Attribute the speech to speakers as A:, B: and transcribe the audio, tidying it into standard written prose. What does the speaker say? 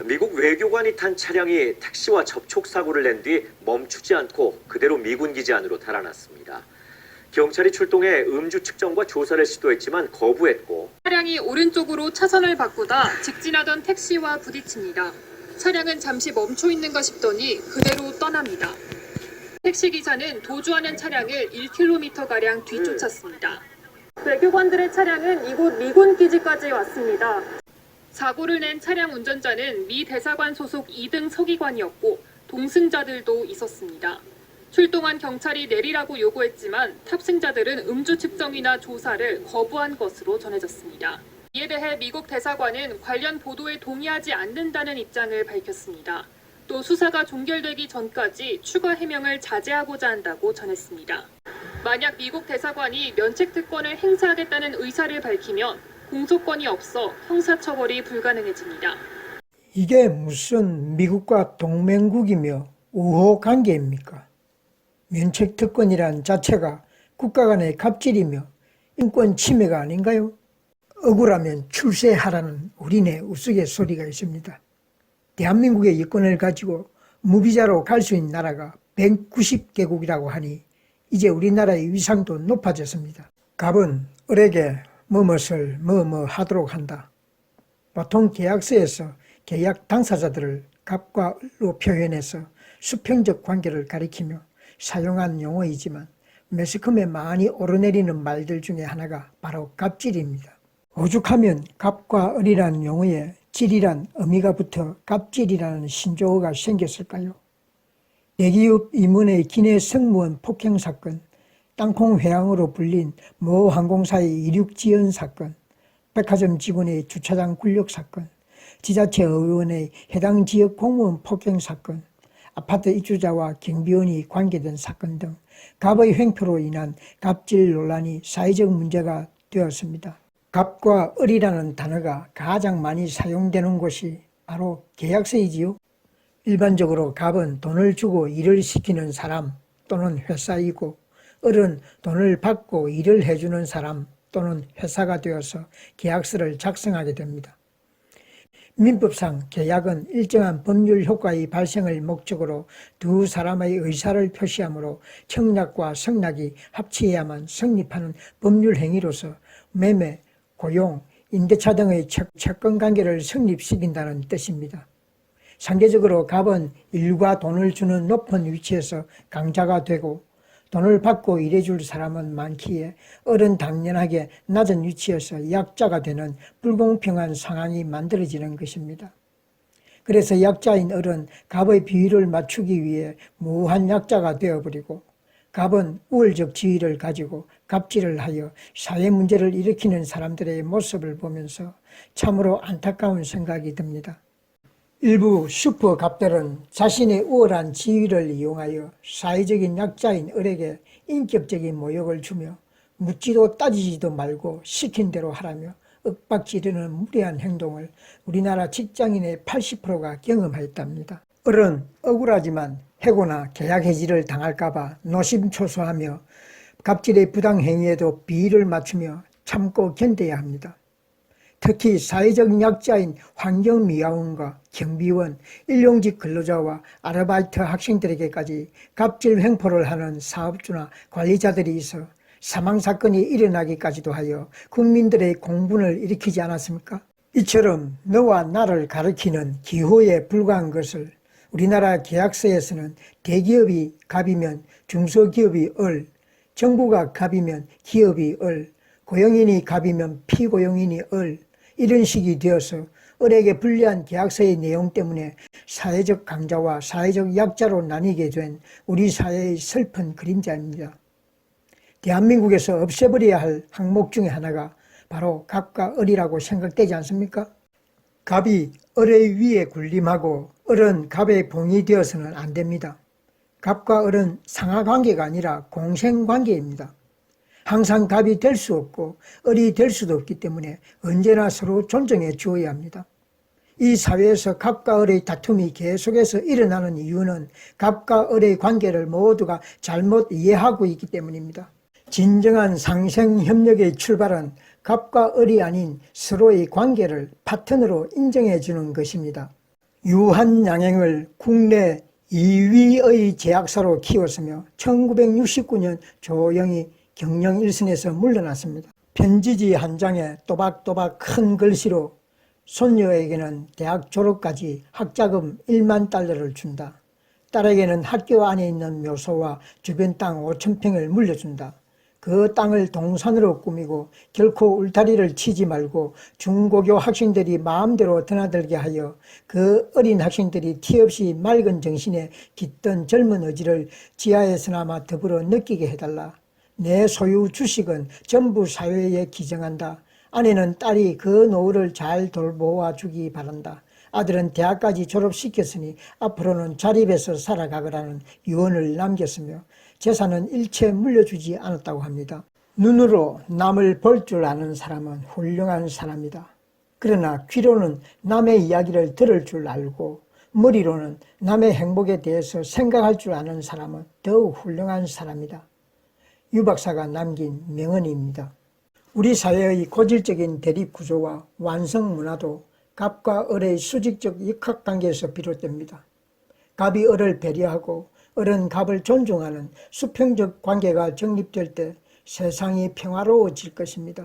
A: 미국 외교관이 탄 차량이 택시와 접촉사고를 낸 뒤 멈추지 않고 그대로 미군 기지 안으로 달아났습니다. 경찰이 출동해 음주 측정과 조사를 시도했지만 거부했고
B: 차량이 오른쪽으로 차선을 바꾸다 직진하던 택시와 부딪힙니다. 차량은 잠시 멈춰 있는가 싶더니 그대로 떠납니다. 택시기사는 도주하는 차량을 1km가량 뒤쫓았습니다. 외교관들의 차량은 이곳 미군 기지까지 왔습니다. 사고를 낸 차량 운전자는 미 대사관 소속 2등 서기관이었고 동승자들도 있었습니다. 출동한 경찰이 내리라고 요구했지만 탑승자들은 음주 측정이나 조사를 거부한 것으로 전해졌습니다. 이에 대해 미국 대사관은 관련 보도에 동의하지 않는다는 입장을 밝혔습니다. 또 수사가 종결되기 전까지 추가 해명을 자제하고자 한다고 전했습니다. 만약 미국 대사관이 면책특권을 행사하겠다는 의사를 밝히면 공소권이 없어 형사처벌이 불가능해집니다.
C: 이게 무슨 미국과 동맹국이며 우호 관계입니까? 면책특권이란 자체가 국가 간의 갑질이며 인권 침해가 아닌가요? 억울하면 출세하라는 우리네 우스갯소리가 있습니다. 대한민국의 여권을 가지고 무비자로 갈 수 있는 나라가 190개국이라고 하니 이제 우리나라의 위상도 높아졌습니다. 갑은 을에게 뭐뭇을 뭐뭐 하도록 한다. 보통 계약서에서 계약 당사자들을 갑과 을로 표현해서 수평적 관계를 가리키며 사용한 용어이지만 매스컴에 많이 오르내리는 말들 중에 하나가 바로 갑질입니다. 오죽하면 갑과 을이라는 용어에 질이란 의미가 붙어 갑질이라는 신조어가 생겼을까요? 대기업 임원의 기내 승무원 폭행 사건, 땅콩 회항으로 불린 모 항공사의 이륙 지연 사건, 백화점 직원의 주차장 굴욕 사건, 지자체 의원의 해당 지역 공무원 폭행 사건, 아파트 입주자와 경비원이 관계된 사건 등 갑의 횡포로 인한 갑질 논란이 사회적 문제가 되었습니다. 갑과 을이라는 단어가 가장 많이 사용되는 곳이 바로 계약서이지요. 일반적으로 갑은 돈을 주고 일을 시키는 사람 또는 회사이고 을은 돈을 받고 일을 해주는 사람 또는 회사가 되어서 계약서를 작성하게 됩니다. 민법상 계약은 일정한 법률 효과의 발생을 목적으로 두 사람의 의사를 표시하므로 청약과 성락이 합치해야만 성립하는 법률 행위로서 매매, 고용, 임대차 등의 채권관계를 성립시킨다는 뜻입니다. 상대적으로 갑은 일과 돈을 주는 높은 위치에서 강자가 되고 돈을 받고 일해줄 사람은 많기에 을은 당연하게 낮은 위치에서 약자가 되는 불공평한 상황이 만들어지는 것입니다. 그래서 약자인 을은 갑의 비위를 맞추기 위해 무한 약자가 되어버리고 갑은 우월적 지위를 가지고 갑질을 하여 사회 문제를 일으키는 사람들의 모습을 보면서 참으로 안타까운 생각이 듭니다. 일부 슈퍼 갑들은 자신의 우월한 지위를 이용하여 사회적인 약자인 을에게 인격적인 모욕을 주며 묻지도 따지지도 말고 시킨 대로 하라며 윽박지르는 무례한 행동을 우리나라 직장인의 80%가 경험하였답니다. 을은 억울하지만 해고나 계약 해지를 당할까봐 노심초소하며 갑질의 부당행위에도 비위를 맞추며 참고 견뎌야 합니다. 특히 사회적 약자인 환경미화원과 경비원, 일용직 근로자와 아르바이트 학생들에게까지 갑질 횡포를 하는 사업주나 관리자들이 있어 사망사건이 일어나기까지도 하여 국민들의 공분을 일으키지 않았습니까? 이처럼 너와 나를 가리키는 기호에 불과한 것을 우리나라 계약서에서는 대기업이 갑이면 중소기업이 을, 정부가 갑이면 기업이 을, 고용인이 갑이면 피고용인이 을, 이런 식이 되어서 을에게 불리한 계약서의 내용 때문에 사회적 강자와 사회적 약자로 나뉘게 된 우리 사회의 슬픈 그림자입니다. 대한민국에서 없애버려야 할 항목 중에 하나가 바로 갑과 을이라고 생각되지 않습니까? 갑이 을의 위에 군림하고 을은 갑의 봉이 되어서는 안 됩니다. 갑과 을은 상하관계가 아니라 공생관계입니다. 항상 갑이 될 수 없고 을이 될 수도 없기 때문에 언제나 서로 존중해 주어야 합니다. 이 사회에서 갑과 을의 다툼이 계속해서 일어나는 이유는 갑과 을의 관계를 모두가 잘못 이해하고 있기 때문입니다. 진정한 상생협력의 출발은 갑과 을이 아닌 서로의 관계를 파트너로 인정해 주는 것입니다. 유한양행을 국내 2위의 제약사로 키웠으며 1969년 조영이 경영 1선에서 물러났습니다. 편지지 한 장에 또박또박 큰 글씨로 손녀에게는 대학 졸업까지 학자금 1만 달러를 준다. 딸에게는 학교 안에 있는 묘소와 주변 땅 5,000평을 물려준다. 그 땅을 동산으로 꾸미고 결코 울타리를 치지 말고 중고교 학생들이 마음대로 드나들게 하여 그 어린 학생들이 티 없이 맑은 정신에 깃든 젊은 의지를 지하에서나마 더불어 느끼게 해달라. 내 소유 주식은 전부 사회에 기증한다. 아내는 딸이 그 노후를 잘 돌보아 주기 바란다. 아들은 대학까지 졸업시켰으니 앞으로는 자립해서 살아가거라는 유언을 남겼으며 재산은 일체 물려주지 않았다고 합니다. 눈으로 남을 볼 줄 아는 사람은 훌륭한 사람이다. 그러나 귀로는 남의 이야기를 들을 줄 알고 머리로는 남의 행복에 대해서 생각할 줄 아는 사람은 더욱 훌륭한 사람이다. 유 박사가 남긴 명언입니다. 우리 사회의 고질적인 대립구조와 완성문화도 갑과 을의 수직적 역학관계에서 비롯됩니다. 갑이 을을 배려하고 을은 갑을 존중하는 수평적 관계가 정립될 때 세상이 평화로워질 것입니다.